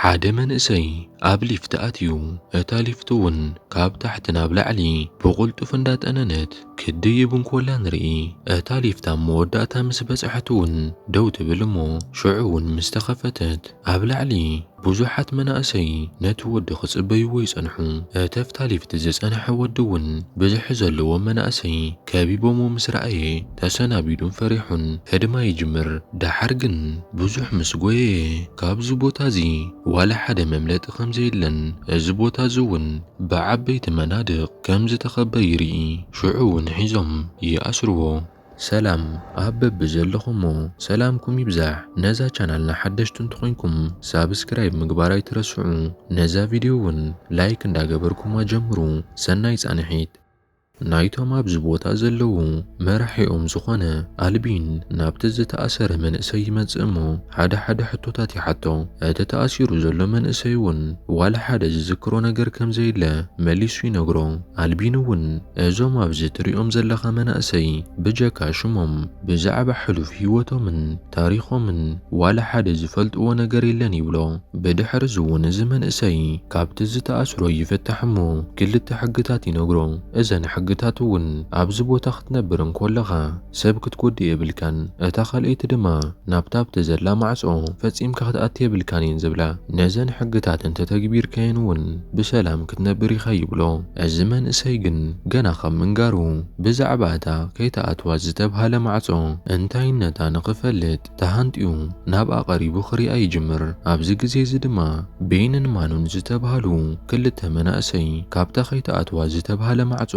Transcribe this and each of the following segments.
ሓደ መንእሰይ ኣብ ሊፍት ኣትዩ እታ ሊፍት እውን ካብ ታሕቲ ናብ ላዕሊ ብቕልጡፍ እንዳጠነነት ክድይብ እንኮላ ንርኢ። እታ ሊፍት ኣብ መወዳእታ ምስ በጽሐት እውን ደው ትብል እሞ ሽዑ እውን ምስ ተኸፈተት ኣብ ላዕሊ ብዙሓት መናእሰይ ነቲ ወዲ ክጽበይዎ ይጸንሑ። እተፍታ ሊፍት ዝጸንሐ ወዲ እውን ብዝሒ ዘለዎም መናእሰይ ከቢቦሞ ምስ ረኣየ ተሰናቢዱን ፈሪሑን ህድማ ይጅምር። ዳሓር ግን ብዙሕ ምስ ጐየየ ካብዚ ቦታ እዚ ዋላ ሓደ መምለጢ ከም ዘይለን እዚ ቦታ እዚ እውን ብዓበይቲ መናድቕ ከም ዝተኸበበ ይርኢ። ሽዑ እውን ሒዞም ይኣስርዎ። ሰላም ኣብ በቢ ዘለኹሞ ሰላምኩም ይብዛሕ። ነዛ ቻናልና ሓደሽቲ እንትኾንኩም ሳብስክራይብ ምግባር ኣይትረስዑ። ነዛ ቪድዮ እውን ላይክ እንዳገበርኩማ ጀምሩ። ሰናይ ጻንሒት። ናይቶም ኣብዚ ቦታ ዘለዉ መራሒኦም ዝኾነ ኣልቢን ናብቲ ዝተኣሰረ መንእሰይ ይመጽእ እሞ ሓደ ሕቶታት ይሓቶ። እቲ ተኣሲሩ ዘሎ መንእሰይ እውን ዋላ ሓደ ዝዝክሮ ነገር ከም ዘየለ መሊሱ ይነግሮ። ኣልቢን እውን እዞም ኣብዚ ትሪኦም ዘለኻ መናእሰይ ብጀካ ሽሞም ብዛዕባ ሕሉፍ ህይወቶምን ታሪኾምን ዋላ ሓደ ዝፈልጥዎ ነገር የለን ይብሎ። ብድሕሪ እውን እዚ መንእሰይ ካብቲ ዝተኣስሮ ይፍታሕ እሞ ክልተ ሕግታት ይነግሮ። እዘን ሕግታት እውን ኣብዚ ቦታ ክትነብር እንኮለኻ ሰብ ክትጎድእ የብልካን፣ እታ ካልአይቲ ድማ ናብታብቲ ዘላ ማዕጾ ፈጺምካ ክትኣቲ የብልካን እየን ዝብላ። ነዘን ሕግታት እንተተግቢርካየን እውን ብሰላም ክትነብር ኢኻ ይብሎ። እዚ መንእሰይ ግን ገና ካብ ምንጋሩ ብዛዕባ እታ ከይተኣትዋ ዝተብሃለ ማዕጾ እንታይነታ ንኽፈልጥ ተሃንጢኡ ናብኣ ቀሪቡ ክሪኣ ይጅምር። ኣብዚ ግዜ እዚ ድማ ቤይንን ማኑን ዝተብሃሉ ክልተ መናእሰይ ካብታ ከይተኣትዋ ዝተብሃለ ማዕጾ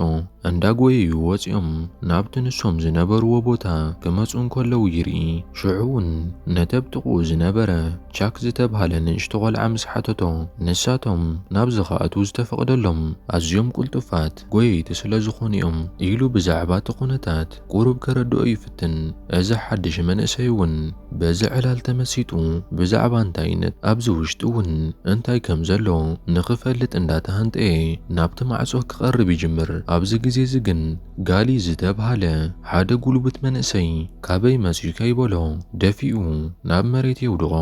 እንዳጎየዩ ወፂኦም ናብቲ ንሶም ዝነበርዎ ቦታ ክመፁ እንከለዉ ይርኢ። ሽዑ እውን ነተብጥቑ ዝነበረ ቻክ ዝተብሃለ ንእሽቶ ቆልዓ ምስ ሓተቶ ንሳቶም ናብዚ ከኣትዉ ዝተፈቕደሎም ኣዝዮም ቁልጡፋት ጎየይቲ ስለ ዝኾኑ እዮም ኢሉ ብዛዕባ እቲ ኩነታት ቁሩብ ከረድኦ ይፍትን። እዚ ሓድሽ መንእሰይ እውን በዚ ዕላል ተመሲጡ ብዛዕባ እንታይነት ኣብዚ ውሽጢ እውን እንታይ ከም ዘሎ ንኽፈልጥ እንዳተሃንጠየ ናብቲ ማዕጾ ክቐርብ ይጅምር። ኣብዚ ግዜ እዚ ግን ጋሊ ዝተብሃለ ሓደ ጉልብት መንእሰይ ካበይ መጺእካ ይበሎ ደፊኡ ናብ መሬት የውድቖ።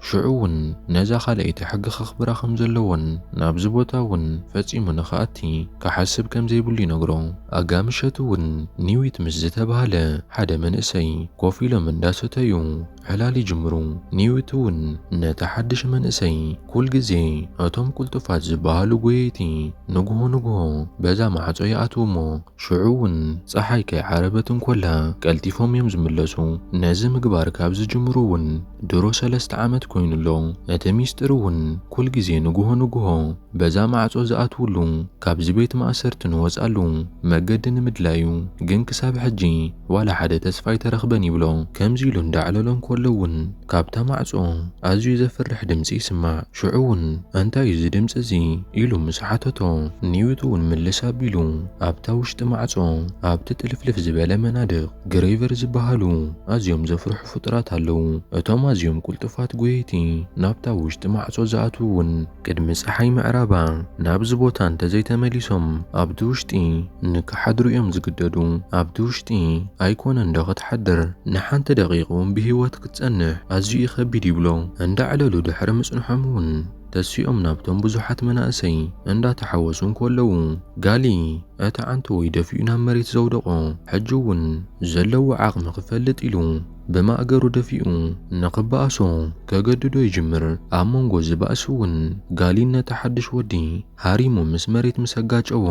ሽዑ እውን ነዛ ካልአይቲ ሕጊ ከኽብራ ከም ዘለዎን ናብዚ ቦታ እውን ፈጺሙ ንኽኣቲ ክሓስብ ከም ዘይብሉ ይነግሮ። ኣጋምሸቱ እውን ኒዊት ምስ ዝተብሃለ ሓደ መንእሰይ ኮፍ ኢሎም እንዳሰተዩ ዕላል ይጅምሩ። ኒዊት እውን ነቲ ሓድሽ መንእሰይ ኩል ግዜ እቶም ቁልጡፋት ዝበሃሉ ጎየይቲ ንግሆ በዛ ማዕጾ ይኣትዉ እሞ ሽዑ እውን ፀሓይ ከይዓረበት እንኮላ ቀልጢፎም እዮም ዝምለሱ። ነዚ ምግባር ካብ ዝጅምሩ እውን ድሮ 3 ዓመት ኮይኑሎ። እቲ ሚስጥር እውን ኩል ግዜ ንግሆ በዛ ማዕጾ ዝኣትውሉ ካብዚ ቤት ማእሰርቲ ንወፃሉ መገዲ ንምድላዩ ግን ክሳብ ሕጂ ዋላ ሓደ ተስፋ ኣይተረኽበን ይብሎ። ከምዚ ኢሉ እንዳዕለሎ እንከሎ እውን ካብታ ማዕጾ ኣዝዩ ዘፍርሕ ድምፂ ይስማዕ። ሽዑ እውን እንታይ እዚ ድምፂ እዚ ኢሉ ምስ ሓተቶ ኒዊት እውን ምልስ ኣቢሉ ኣብታ ውሽጢ ማዕጾ ኣብቲ ጥልፍልፍ ዝበለ መናድቕ ግሬቨር ዝበሃሉ ኣዝዮም ዘፍርሑ ፍጡራት ኣለዉ። እቶም ኣዝዮም ቁልጡፋት ጎየይቲ ናብታ ውሽጢ ማዕጾ ዝኣትዉ እውን ቅድሚ ፀሓይ ምዕራባ ናብዚ ቦታ እንተዘይተመሊሶም ኣብቲ ውሽጢ ንክሓድሩ እዮም ዝግደዱ። ኣብቲ ውሽጢ ኣይኮነን ዶ ክትሓድር ንሓንቲ ደቂቕ እውን ብሂወት ክትጸንሕ ኣዝዩ ከቢድ ይብሎ። እንዳዕለሉ ድሕሪ ምጽንሖም እውን ተሲኦም ናብቶም ብዙሓት መናእሰይ እንዳተሓወሱ እንከለዉ ጋሊ እቲ ዓንተወይ ደፊኡ ናብ መሬት ዘውደቆ ሕጂ እውን ዘለዎ ዓቕሚ ክፈልጥ ኢሉ ብማእገሩ ደፊኡ ንኽበኣሶ ከገድዶ ይጅምር። ኣብ መንጎ ዝበኣሱ እውን ጋሊን ነቲ ሓድሽ ወዲ ሃሪሙ ምስ መሬት ምስ ኣጋጨዎ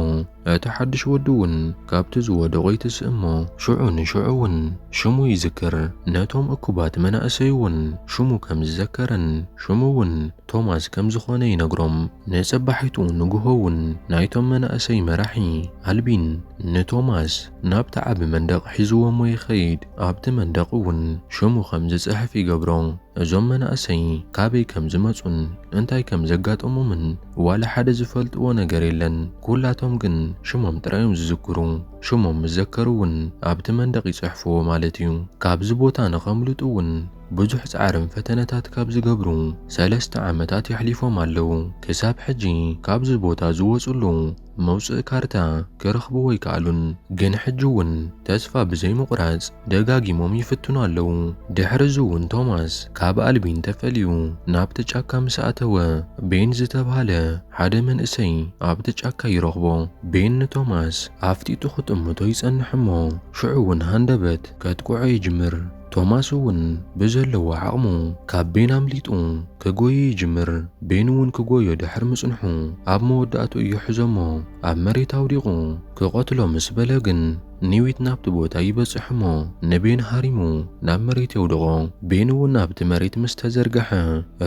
እቲ ሓድሽ ወዲ እውን ካብቲ ዝወደቆ ይትስእ እሞ ሽዑ ንሽዑ እውን ሽሙ ይዝክር። ነቶም እኩባት መናእሰይ እውን ሽሙ ከም ዝዘከረን ሽሙ እውን ቶማስ ከም ዝኾነ ይነግሮም። ንጽባሒቱ ንግሆ እውን ናይቶም መናእሰይ መራሒ ኣልቢን ንቶማስ ናብቲ ዓቢ መንደቕ ሒዝዎሞ ይኸይድ። ኣብቲ መንደቕ እውን ሽሙ ከም ዝጽሕፍ ይገብሮ። እዞም መናእሰይ ካበይ ከም ዝመጹን እንታይ ከም ዘጋጠሞምን ዋላ ሓደ ዝፈልጥዎ ነገር የለን። ኩላቶም ግን ሽሞም ጥራዮም ዝዝክሩ። ሽሞም ዝዘከሩ እውን ኣብቲ መንደቕ ይጽሕፍዎ ማለት እዩ። ካብዚ ቦታ ንኸምልጡ እውን ብዙሕ ጻዕርን ፈተነታት ካብ ዝገብሩ 3 ዓመታት ይሕሊፎም ኣለው ክሳብ ሕጂ ካብዚ ቦታ ዝወጹሉ መውፅእ ካርታ ክረኽብዎ ይከኣሉን ግን ሕጂ እውን ተስፋ ብዘይምቑራጽ ደጋጊሞም ይፍትኑ ኣለው። ድሕሪ እዚ እውን ቶማስ ካብ ኣልቢን ተፈልዩ ናብቲ ጫካ ምስ ኣተወ ቤን ዝተባሃለ ሓደ መንእሰይ ኣብቲ ጫካ ይረኽቦ። ቤን ንቶማስ ኣፍጢጡ ክጥምቶ ይጸንሕ እሞ ሽዑ እውን ሃንደበት ከጥቅዖ ይጅምር። ቶማስ እውን ብዘለዎ ዓቕሙ ካብ ቤን ኣምሊጡ ክጎይ ይጅምር። ቤን እውን ክጎዮ ድሕሪ ምጽንሑ ኣብ መወዳእቱ እዩ ሒዞሞ ኣብ መሬት ኣውዲቑ ክቆትሎ ምስ በለ ግን ኒዊት ናብቲ ቦታ ይበጽሕ እሞ ንቤን ሃሪሙ ናብ መሬት የውድቖ። ቤን እውን ናብቲ መሬት ምስ ተዘርገሐ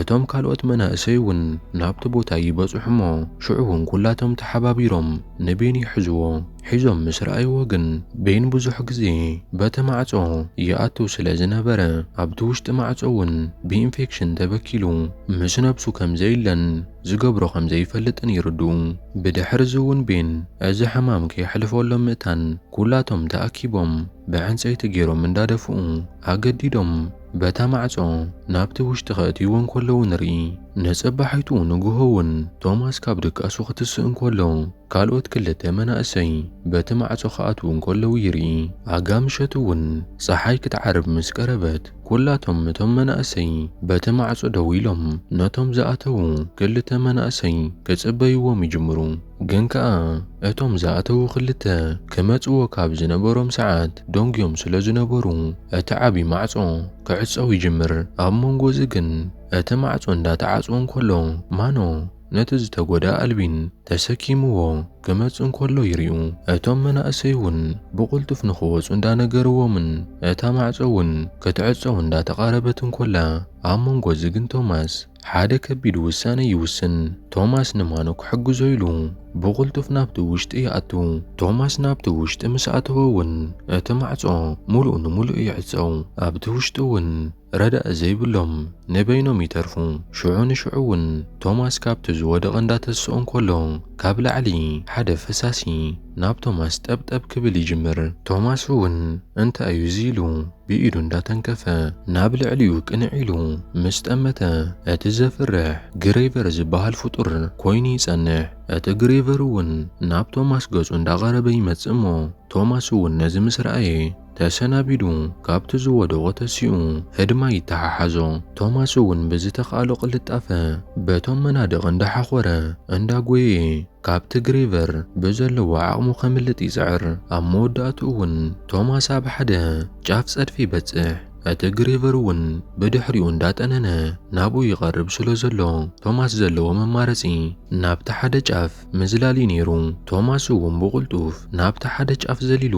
እቶም ካልኦት መናእሰይ እውን ናብቲ ቦታ ይበጽሑ እሞ ሽዑ እውን ኩላቶም ተሓባቢሮም ንቤን ይሕዝዎ። ሒዞም ምስ ረኣይዎ ግን ቤን ብዙሕ ግዜ በቲ ማዕጾ ይኣትው ስለ ዝነበረ ኣብቲ ውሽጢ ማዕጾ እውን ብኢንፌክሽን ተበኪሉ ምስ ነብሱ ከም ዘይለን ዝገብሮ ከም ዘይፈልጥን ይርድኡ። ብድሕሪ እዚ እውን ቤን እዚ ሕማም ከየሕልፈሎም ምእታን ኩላቶም ተኣኪቦም ብዕንፀይቲ ገይሮም እንዳደፍኡ ኣገዲዶም በታ ማዕጾ ናብቲ ውሽጢ ከእትይዎን ከለዉ ንርኢ። ንጽባሒቱ ንግሆ እውን ቶማስ ካብ ድቃሱ ክትስእ እንከሎ ካልኦት ክልተ መናእሰይ በቲ ማዕጾ ከኣትውን ከለዉ ይርኢ። ኣጋምሸት እውን ፀሓይ ክትዓርብ ምስ ቀረበት ኩላቶም እቶም መናእሰይ በቲ ማዕጾ ደው ኢሎም ነቶም ዝኣተዉ ክልተ መናእሰይ ክጽበይዎም ይጅምሩ። ግን ከኣ እቶም ዝኣተዉ ክልተ ክመጽዎ ካብ ዝነበሮም ሰዓት ደንጊዮም ስለ ዝነበሩ እቲ ዓብይ ማዕጾ ክዕጸው ይጅምር። ኣብ መንጎ እዚ ግን እቲ ማዕጾ እንዳተዓጽወ እንከሎ ማኖ ነቲ ዝተጎዳ ኣልቢን ተሰኪምዎ ክመጽእ እንከሎ ይርኡ። እቶም መናእሰይ እውን ብቕልጡፍ ንኽወጹ እንዳነገርዎምን እታ ማዕጾ እውን ክትዕጸው እንዳተቓረበት እንከላ ኣብ መንጎ እዚ ግን ቶማስ ሓደ ከቢድ ውሳነ ይውስን። ቶማስ ንማኖ ክሕግዞ ኢሉ ብቕልጡፍ ናብቲ ውሽጢ ይኣቱ። ቶማስ ናብቲ ውሽጢ ምስ ኣተወ እውን እቲ ማዕጾ ሙሉእ ንሙሉእ ይዕጸው። ኣብቲ ውሽጢ እውን ረዳእ ዘይብሎም ንበይኖም ይተርፉ። ሽዑ ንሽዑ እውን ቶማስ ካብቲ ዝወደቐ እንዳተስኦ እንከሎ ካብ ላዕሊ ሓደ ፈሳሲ ናብ ቶማስ ጠብጠብ ክብል ይጅምር። ቶማስ እውን እንታይ እዩ እዚ ኢሉ ብኢዱ እንዳተንከፈ ናብ ልዕሊኡ ቅንዕ ኢሉ ምስ ጠመተ እቲ ዘፍርሕ ግሬቨር ዝበሃል ፍጡር ኮይኑ ይጸንሕ። እቲ ግሬቨር እውን ናብ ቶማስ ገጹ እንዳቐረበ ይመጽእ እሞ ቶማስ እውን ነዚ ምስ ረኣየ ተሰናቢዱ ካብቲ ዝወደቆ ተሲኡ ህድማ ይተሓሓዞ። ቶማስ እውን ብዝተኻእሎ ቅልጣፈ በቶም መናድቕ እንዳሓኾረ እንዳጎየ ካብቲ ግሬቨር ብዘለዎ ዓቕሙ ከምልጥ ይጽዕር። ኣብ መወዳእቱ እውን ቶማስ ኣብ ሓደ ጫፍ ጸድፊ ይበጽሕ። እቲ ግሬቨር እውን ብድሕሪኡ እንዳጠነነ ናብኡ ይቐርብ ስለ ዘሎ ቶማስ ዘለዎ መማረጺ ናብቲ ሓደ ጫፍ ምዝላሊ ነይሩ። ቶማስ እውን ብቕልጡፍ ናብቲ ሓደ ጫፍ ዘሊሉ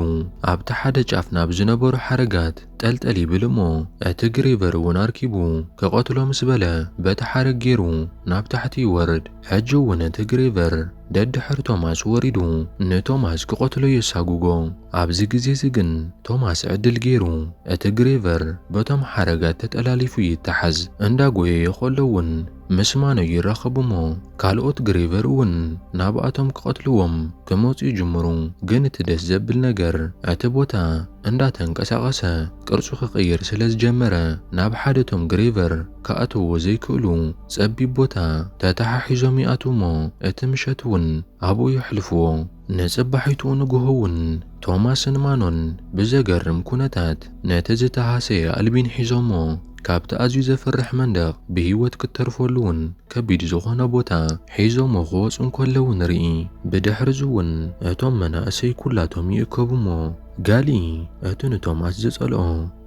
ኣብቲ ሓደ ጫፍ ናብ ዝነበሩ ሓረጋት ጠልጠል ይብል እሞ እቲ ግሬቨር እውን ኣርኪቡ ክቐትሎ ምስ በለ በቲ ሓረግ ገይሩ ናብ ታሕቲ ይወርድ። ሕጂ እውን እቲ ግሬቨር ደድሕሪ ቶማስ ወሪዱ ንቶማስ ክቐትሎ የሳጉጎ። ኣብዚ ግዜ እዚ ግን ቶማስ ዕድል ገይሩ እቲ ግሬቨር በቶም ሓረጋት ተጠላሊፉ ይተሓዝ። እንዳጎየዮ ከሎ እውን ምስ ማኖ ይራኸቡ እሞ ካልኦት ግሬቨር እውን ናብኣቶም ክቐትልዎም ክመፁ ይጅምሩ። ግን እቲ ደስ ዘብል ነገር እቲ ቦታ እንዳተንቀሳቐሰ ቅርጹ ክቕይር ስለ ዝጀመረ ናብ ሓደ ቶም ግሬቨር ከኣትውዎ ዘይክእሉ ጸቢብ ቦታ ተተሓሒዞም ይኣትዉ እሞ እቲ ምሸት እውን ኣብኡ የሕልፍዎ። ንጽባሒቱ ንግሆ እውን ቶማስን ማኖን ብዘገርም ኩነታት ነቲ ዝተሃሰየ ኣልቢን ሒዞሞ ካብቲ ኣዝዩ ዘፍርሕ መንደቕ ብህይወት ክትተርፈሉ እውን ከቢድ ዝኾነ ቦታ ሒዞሞ ክወፁ እንከለዉ ንርኢ። ብድሕሪ እዚ እውን እቶም መናእሰይ ኩላቶም ይእከቡ እሞ ጋሊ እቲ ንቶማስ ዝጸልኦ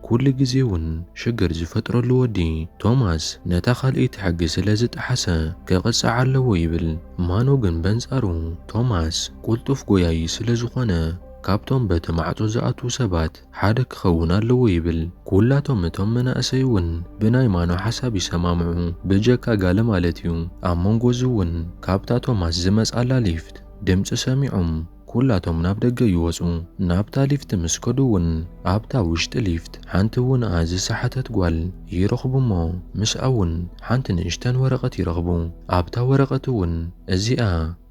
ኩሉ ግዜ እውን ሽግር ዝፈጥረሉ ወዲ ቶማስ ነታ ካልእቲ ሕጊ ስለ ዝጠሓሰ ክቕጻዕ ኣለዎ ይብል። ማኖ ግን በንጻሩ ቶማስ ቁልጡፍ ጎያይ ስለ ዝኾነ ካብቶም በቲ ማዕጾ ዝኣትዉ ሰባት ሓደ ክኸውን ኣለዎ ይብል። ኩላቶም እቶም መናእሰይ እውን ብናይ ማኖ ሓሳብ ይሰማምዑ፣ ብጀካ ጋለ ማለት እዩ። ኣብ መንጎ እዚ እውን ካብታ ቶማስ ዝመጻላ ሊፍት ድምፂ ሰሚዖም ኩላቶም ናብ ደገ ይወጹ። ናብታ ሊፍት ምስ ከዱ እውን ኣብታ ውሽጢ ሊፍት ሓንቲ እውን ዝሰሓተት ጓል ይረኽቡ እሞ ምስኣ እውን ሓንቲ ንእሽተን ወረቐት ይረኽቡ። ኣብታ ወረቐት እውን እዚኣ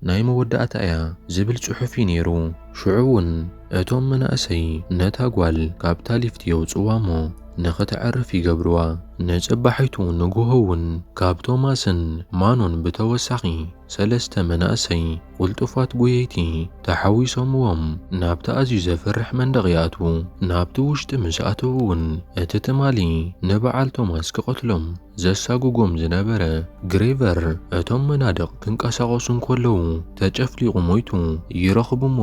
ናይ መወዳእታ እያ ዝብል ጽሑፍ እዩ ነይሩ። ሽዑ እውን እቶም መናእሰይ ነታ ጓል ካብታ ሊፍት የውጽዋ እሞ ንኽትዕርፍ ይገብርዋ። ንጽባሒቱ ንግሆ እውን ካብ ቶማስን ማኖን ብተወሳኺ 3 መናእሰይ ቁልጡፋት ጎየይቲ ተሓዊሶምዎም ናብቲ ኣዝዩ ዘፍርሕ መንደቕ ይኣትዉ። ናብቲ ውሽጢ ምስ ኣተዉ እውን እቲ ትማሊ ንበዓል ቶማስ ክቐትሎም ዘሳጉጎም ዝነበረ ግሬቨር እቶም መናድቕ ክንቀሳቐሱ እንከለዉ ተጨፍሊቑ ሞይቱ ይረኽቡ እሞ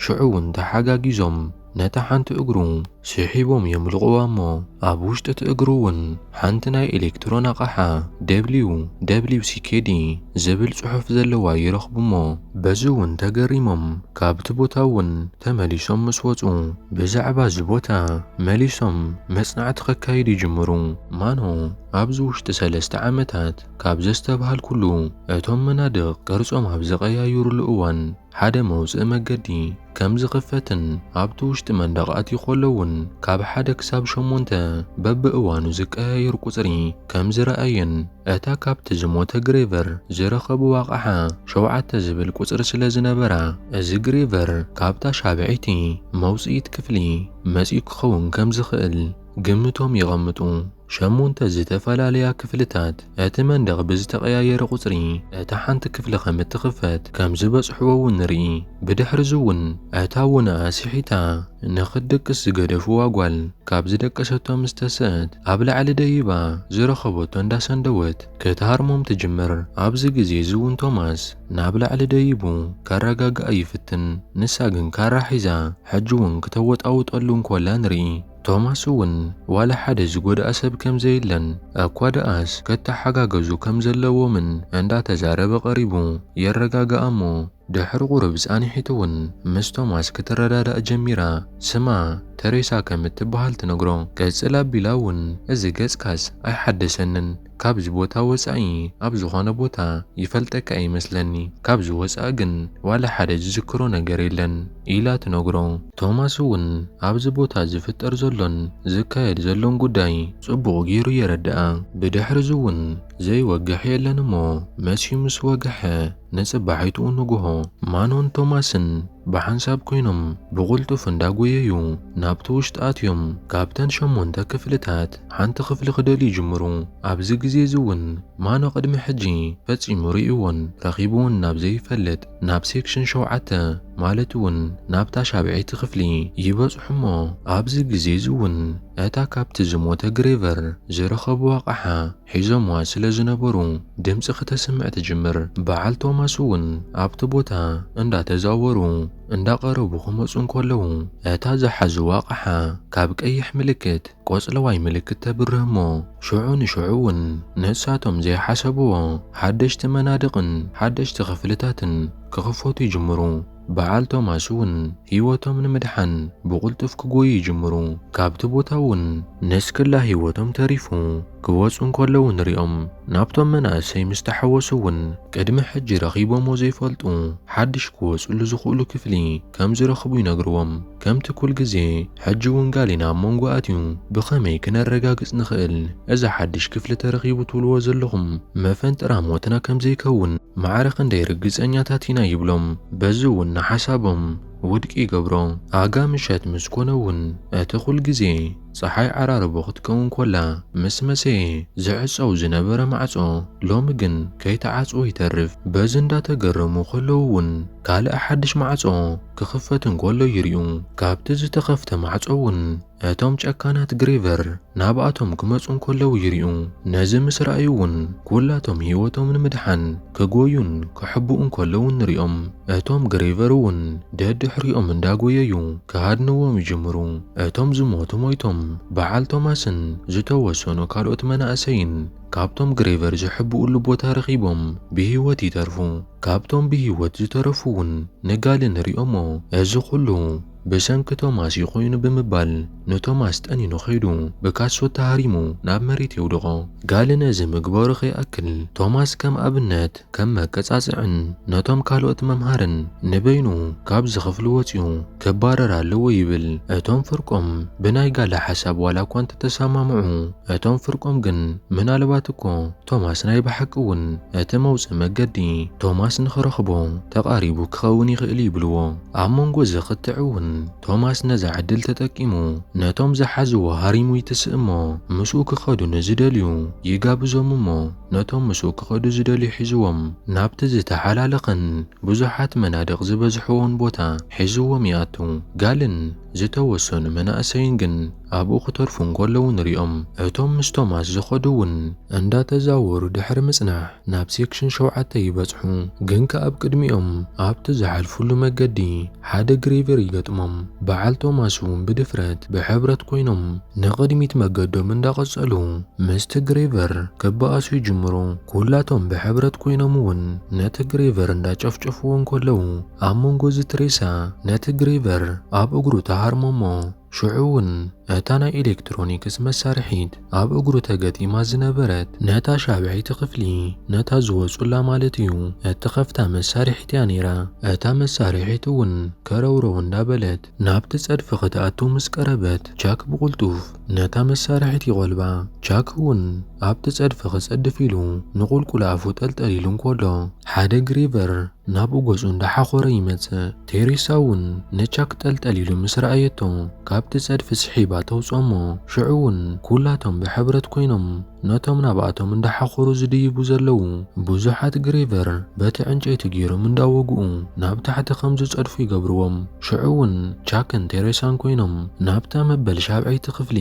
ሽዑ እውን ተሓጋጊዞም ነታ ሓንቲ እግሩ ስሒቦም የምልቕዋ እሞ ኣብ ውሽጢ እቲ እግሩ እውን ሓንቲ ናይ ኤሌክትሮን ኣቕሓ WWCKD ዝብል ጽሑፍ ዘለዋ ይረኽቡ እሞ በዚ እውን ተገሪሞም ካብቲ ቦታ እውን ተመሊሶም ምስ ወጹ ብዛዕባ እዚ ቦታ መሊሶም መጽናዕቲ ከካይዱ ይጅምሩ። ማኖ ኣብዚ ውሽጢ 3 ዓመታት ካብ ዘስተብሃል ኩሉ እቶም መናድቕ ቅርጾም ኣብ ዘቐያይሩሉ እዋን ሓደ መውፅእ መገዲ ከም ዝኽፈትን ኣብቲ ውሽጢ መንደቕ ኣትዩ ከለውን ካብ 1 ክሳብ 8 በብእዋኑ ዝቀያየር ቁጽሪ ከም ዝረኣየን እታ ካብቲ ዝሞተ ግሬቨር ዝረኸብዋ ኣቕሓ 7 ዝብል ቁጽሪ ስለ ዝነበራ እዚ ግሬቨር ካብታ ሻብዒቲ መውፅኢት ክፍሊ መጺኡ ክኸውን ከም ዝኽእል ግምቶም ይቐምጡ። 8 ዝተፈላለያ ክፍልታት እቲ መንደቕ ብዝተቐያየረ ቁጽሪ እታ ሓንቲ ክፍሊ ከም እትኽፈት ከም ዝበጽሕዎ እውን ንርኢ። ብድሕሪዚ እውን እታ እውን ኣስሒታ ንኽትደቅስ ዝገደፍዋ ጓል ካብ ዝደቀሰቶ ምስ ተስአት ኣብ ላዕሊ ደይባ ዝረኸበቶ እንዳሰንደወት ክትሃርሞም ትጅምር። ኣብዚ ግዜ እዚ እውን ቶማስ ናብ ላዕሊ ደይቡ ከረጋግኣ ይፍትን። ንሳ ግን ካራ ሒዛ ሕጂ እውን ክተወጣውጠሉ እንከላ ንርኢ። ቶማስ እውን ዋላ ሓደ ዝጎዳእ ሰብ ከም ዘይለን እኳ ደኣስ ከተሓጋገዙ ከም ዘለዎምን እንዳተዛረበ ቀሪቡ የረጋግኣ እሞ ድሕሪ ቁርብ ጻኒሒት እውን ምስ ቶማስ ክትረዳዳእ ጀሚራ ስማ ተሬሳ ከም እትበሃል ትነግሮ። ቅጽል ኣቢላ እውን እዚ ገጽካስ ኣይሓደሰንን ካብዚ ቦታ ወጻኢ ኣብ ዝኾነ ቦታ ይፈልጠካ ይመስለኒ ካብዚ ወጻኢ ግን ዋላ ሓደ ዝዝክሮ ነገር የለን ኢላ ትነግሮ። ቶማስ እውን ኣብዚ ቦታ ዝፍጠር ዘሎን ዝካየድ ዘሎን ጉዳይ ጽቡቕ ገይሩ የረድኣ። ብድሕሪዚ እውን ዘይወግሕ የለን እሞ መሲዩ ምስ ወግሐ ንጽባሒቱ ንግሆ ማኖን ቶማስን ብሓንሳብ ኮይኖም ብቕልጡፍ እንዳጎየዩ ናብቲ ውሽጢ ኣትዮም ካብተን 8 ክፍልታት ሓንቲ ክፍሊ ክደልዩ ይጅምሩ። ኣብዚ ግዜ እዚ እውን ማኖ ቅድሚ ሕጂ ፈጺሙ ርእይዎን ረኺቡውን ናብ ዘይፈልጥ ናብ ሴክሽን 7 ማለት እውን ናብታ ሻብዒቲ ክፍሊ ይበጽሑ እሞ ኣብዚ ግዜ እዚ እውን እታ ካብቲ ዝሞተ ግሬቨር ዝረኸብዋ ኣቕሓ ሒዞምዋ ስለ ዝነበሩ ድምፂ ክትስምዕ ትጅምር። በዓል ቶማስ እውን ኣብቲ ቦታ እንዳተዛወሩ እንዳቀረቡ ክመፁ እንከለዉ እታ ዝሓዝዋ ኣቕሓ ካብ ቀይሕ ምልክት ቆጽለዋይ ምልክት ተብርህ እሞ ሽዑ ንሽዑ እውን ንሳቶም ዘይሓሰብዎ ሓደሽቲ መናድቕን ሓደሽቲ ክፍልታትን ክኽፈቱ ይጅምሩ። በዓል ቶማስ እውን ህይወቶም ንምድሓን ብቕልጡፍ ክጎዩ ይጅምሩ። ካብቲ ቦታ እውን ንስክላ ህይወቶም ተሪፉ ክወፁ እንከለዉ ንሪኦም። ናብቶም መናእሰይ ምስ ተሓወሱ እውን ቅድሚ ሕጂ ረኺቦሞ ዘይፈልጡ ሓድሽ ክወፁሉ ዝኽእሉ ክፍሊ ከም ዝረኽቡ ይነግርዎም። ከምቲ ኩል ግዜ ሕጂ እውን ጋሊና ኣብ መንጎ ኣትዩ ብኸመይ ክነረጋግጽ ንኽእል እዛ ሓድሽ ክፍሊ ተረኺቡ ትብልዎ ዘለኹም መፈንጥራ ሞትና ከም ዘይከውን ማዕረኽ እንደይርግጸኛታት ኢና ይብሎም። በዚ እውን ሓሳቦም ውድቂ ይገብሮ። ኣጋ ምሸት ምስ ኮነ እውን እቲ ኩል ግዜ ፀሓይ ዓራርቦ ክትከውን ኮላ ምስ መሰየ ዝዕፀው ዝነበረ ማዕጾ ሎሚ ግን ከይተዓጽዎ ይተርፍ። በዚ እንዳተገረሙ ከለዉ እውን ካልእ ሓድሽ ማዕጾ ክኽፈት እንከሎ ይርዩ። ካብቲ ዝተኸፍተ ማዕጾ እውን እቶም ጨካናት ግሬቨር ናብኣቶም ክመፁ እንከለዉ ይርዩ። ነዚ ምስ ረኣዩ እውን ኩላቶም ህይወቶም ንምድሓን ክጎዩን ክሕብኡ እንከለዉ ንሪኦም። እቶም ግሬቨር እውን ደድሕሪኦም እንዳጎየዩ ክሃድንዎም ይጅምሩ። እቶም ዝሞቱ ሞይቶም በዓል ቶማስን ዝተወሰኑ ካልኦት መናእሰይን ካብቶም ግሬቨር ዝሕብኡሉ ቦታ ረኺቦም ብህይወት ይተርፉ። ካብቶም ብህይወት ዝተረፉ እውን ንጋሊ ንሪኦሞ እዚ ኩሉ ብሰንኪ ቶማስ ይኾይኑ ብምባል ንቶማስ ጠኒኑ ኸይዱ ብካሶት ተሃሪሙ ናብ መሬት የውድቖ። ጋሊ ነዚ ምግባሩ ኸይኣክል ቶማስ ከም ኣብነት ከም መቀጻጽዕን ነቶም ካልኦት መምሃርን ንበይኑ ካብዚ ክፍሊ ወፂኡ ክባረር ኣለዎ ይብል። እቶም ፍርቆም ብናይ ጋሊ ሓሳብ ዋላ እኳ እንተተሰማምዑ እቶም ፍርቆም ግን ምናልባት እኮ ቶማስ ናይ ብሓቂ እውን እቲ መውፅእ መገዲ ቶማስ ንኽረኽቦ ተቓሪቡ ክኸውን ይኽእል ይብልዎ። ኣብ መንጎ እዚ ኽትዕ እውን ቶማስ ነዛ ዕድል ተጠቂሙ ነቶም ዝሓዝዎ ሃሪሙ ይትስእ እሞ ምስኡ ክኸዱ ንዝደልዩ ይጋብዞም እሞ ነቶም ምስኡ ክኸዱ ዝደልዩ ሒዝዎም ናብቲ ዝተሓላለኸን ብዙሓት መናድቕ ዝበዝሕዎን ቦታ ሒዝዎም ይኣቱ። ጋልን ዝተወሰኑ መናእሰይን ግን ኣብኡ ክተርፉ እንከለዉ ንሪኦም። እቶም ምስ ቶማስ ዝኸዱ እውን እንዳተዛወሩ ድሕሪ ምጽናሕ ናብ ሴክሽን 7 ይበጽሑ። ግን ከኣብ ቅድሚኦም ኣብቲ ዝሓልፍሉ መገዲ ሓደ ግሬቨር ይገጥሞም። በዓል ቶማስ እውን ብድፍረት ብሕብረት ኮይኖም ንቕድሚት መገዶም እንዳቐጸሉ ምስቲ ግሬቨር ክበኣሱ ይጅምሩ። ኩላቶም ብሕብረት ኮይኖም እውን ነቲ ግሬቨር እንዳጨፍጨፍዎ እንከለዉ ኣብ መንጎ እዚ ትሬሳ ነቲ ግሬቨር ኣብ እግሩ ተሃርሞሞ ሽዑ እውን እታ ናይ ኤሌክትሮኒክስ መሳርሒት ኣብ እግሩ ተገጢማ ዝነበረት ነታ ሻብዒቲ ክፍሊ ነታ ዝወጹላ ማለት እዩ እትኸፍታ መሳርሒት እያ ነይራ። እታ መሳርሒት እውን ከረውረው እንዳበለት ናብቲ ጸድፊ ክትኣቱ ምስ ቀረበት ቻክ ብቕልጡፍ ነታ መሳርሒት ይቖልባ። ቻክ እውን ኣብቲ ጸድፊ ክጸድፍ ኢሉ ንቑልቁል ኣፉ ጠልጠሊሉ እንከሎ ሓደ ግሬቨር ናብኡ ገጹ እንዳሓኾረ ይመጽእ። ቴሬሳ እውን ንቻክ ጠልጠሊሉ ምስ ረኣየቶ ካብቲ ጸድፊ ስሒባ ተውፅኦሞ። ሽዑ እውን ኩላቶም ብሕብረት ኮይኖም ነቶም ናብኣቶም እንዳሓኾሩ ዝድይቡ ዘለዉ ብዙሓት ግሬቨር በቲ ዕንጨይቲ ገይሮም እንዳወግኡ ናብ ታሕቲ ከም ዝጸድፉ ይገብርዎም። ሽዑ እውን ቻክን ቴሬሳን ኮይኖም ናብታ መበል ሻብዒቲ ክፍሊ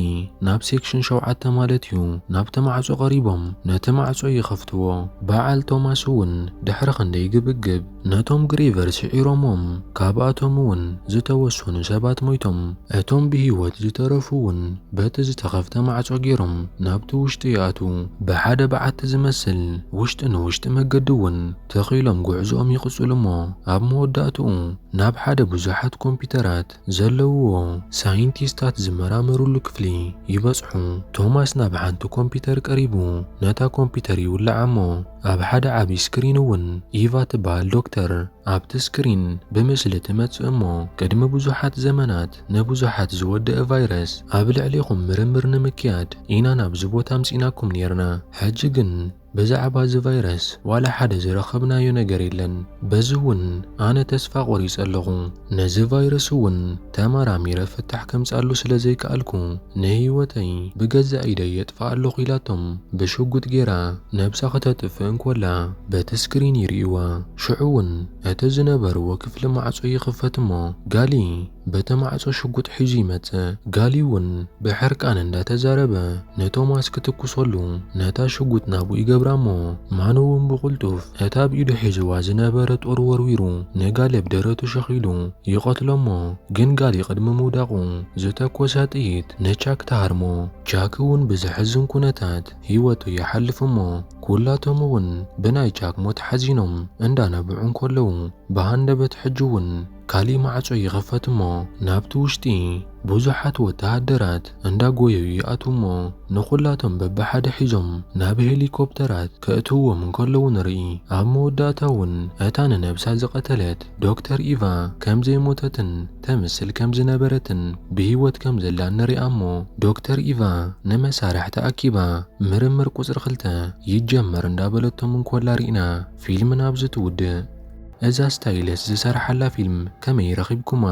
ናብ ሴክሽን 7 ማለት እዩ ናብቲ ማዕጾ ቀሪቦም ነቲ ማዕጾ ይኸፍትዎ። በዓል ቶማስ እውን ድሕሪ ክንደይ ግብግብ ነቶም ግሬቨር ስዒሮሞም ካብኣቶም እውን ዝተወሰኑ ሰባት ሞይቶም እቶም ብሂወት ዝተረፉ እውን በቲ ዝተኸፍተ ማዕጾ ገይሮም ናብቲ ውሽጢ ይኣቱ። ብሓደ በዓቲ ዝመስል ውሽጢ ንውሽጢ መገዲ እውን ተኺሎም ጉዕዞኦም ይቕጽሉ እሞ ኣብ መወዳእትኡ ናብ ሓደ ብዙሓት ኮምፒተራት ዘለውዎ ሳይንቲስታት ዝመራመሩሉ ክፍሊ ይበጽሑ። ቶማስ ናብ ሓንቲ ኮምፒተር ቀሪቡ ነታ ኮምፒተር ይውላዕ እሞ ኣብ ሓደ ዓብዪ ስክሪን እውን ኢቫ ትበሃል ዶክተር ኣብቲ ስክሪን ብምስሊ ትመጽእ እሞ ቅድሚ ብዙሓት ዘመናት ንብዙሓት ዝወድአ ቫይረስ ኣብ ልዕሊኹም ምርምር ንምክያድ ኢና ናብዚ ቦታ ምጺናኩም ነርና። ሕጂ ግን ብዛዕባ እዚ ቫይረስ ዋላ ሓደ ዝረኸብናዮ ነገር የለን። በዚ እውን ኣነ ተስፋ ቆሪጸ ኣለኹ። ነዚ ቫይረስ እውን ተመራሚረ ፍታሕ ከምጻሉ ስለ ዘይከኣልኩ ንህይወተይ ብገዛእ ኢደይ የጥፋ ኣለኹ ኢላቶም ብሽጉጥ ጌራ ነብሳ ከተጥፍእ እንኮላ በቲ ስክሪን ይርእይዋ። ሽዑ እውን እቲ ዝነበርዎ ክፍሊ ማዕጾ ይኽፈት እሞ ጋሊ በቲ ማዕጾ ሽጉጥ ሒዙ ይመጽእ። ጋሊ እውን ብሕርቃን እንዳተዛረበ ንቶማስ ክትኩሰሉ ነታ ሽጉጥ ናብኡ ይገብራ እሞ ማኑ እውን ብቕልጡፍ እታ ብኢዱ ሒዝዋ ዝነበረ ጦር ወርዊሩ ንጋሊ ኣብ ደረቱ ሸኺሉ ይቐትሎ እሞ ግን ጋሊ ቅድሚ ምውዳቑ ዝተኰሰ ጥይት ንቻክ ተሃርሞ። ቻክ እውን ብዘሕዝን ኩነታት ህይወቱ ይሓልፍ እሞ ኩላቶም እውን ብናይ ቻክ ሞት ሓዚኖም እንዳነብዑ እንከለዉ ብሃንደበት ሕጂ እውን ካሊእ ማዕጾ ይኽፈት እሞ ናብቲ ውሽጢ ብዙሓት ወተሃደራት እንዳጎየዩ ይኣቱ እሞ ንኹላቶም በብሓደ ሒዞም ናብ ሄሊኮፕተራት ከእትውዎም እንከለዉ ንርኢ። ኣብ መወዳእታ እውን እታ ንነብሳ ዝቐተለት ዶክተር ኢቫ ከም ዘይሞተትን ተምስል ከም ዝነበረትን ብሂወት ከም ዘላ ንሪኣ እሞ ዶክተር ኢቫ ንመሳርሕ ተኣኪባ ምርምር ቁጽሪ 2 ይጀመር እንዳበለቶም እንኮላ ርኢና ፊልም ናብዚ ትውድእ። እዛ ስታይለስ ዝሰርሓላ ፊልም ከመይ ረኺብኩማ?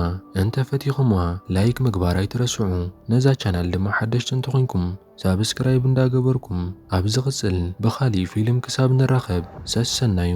እንተፈቲኹማ ላይክ ምግባር ኣይትረስዑ። ነዛ ቻናል ድማ ሓደሽቲ እንተኾንኩም ሳብስክራይብ እንዳገበርኩም ኣብ ዝቕጽል ብኻሊእ ፊልም ክሳብ ንራኸብ ሰሰናዩ።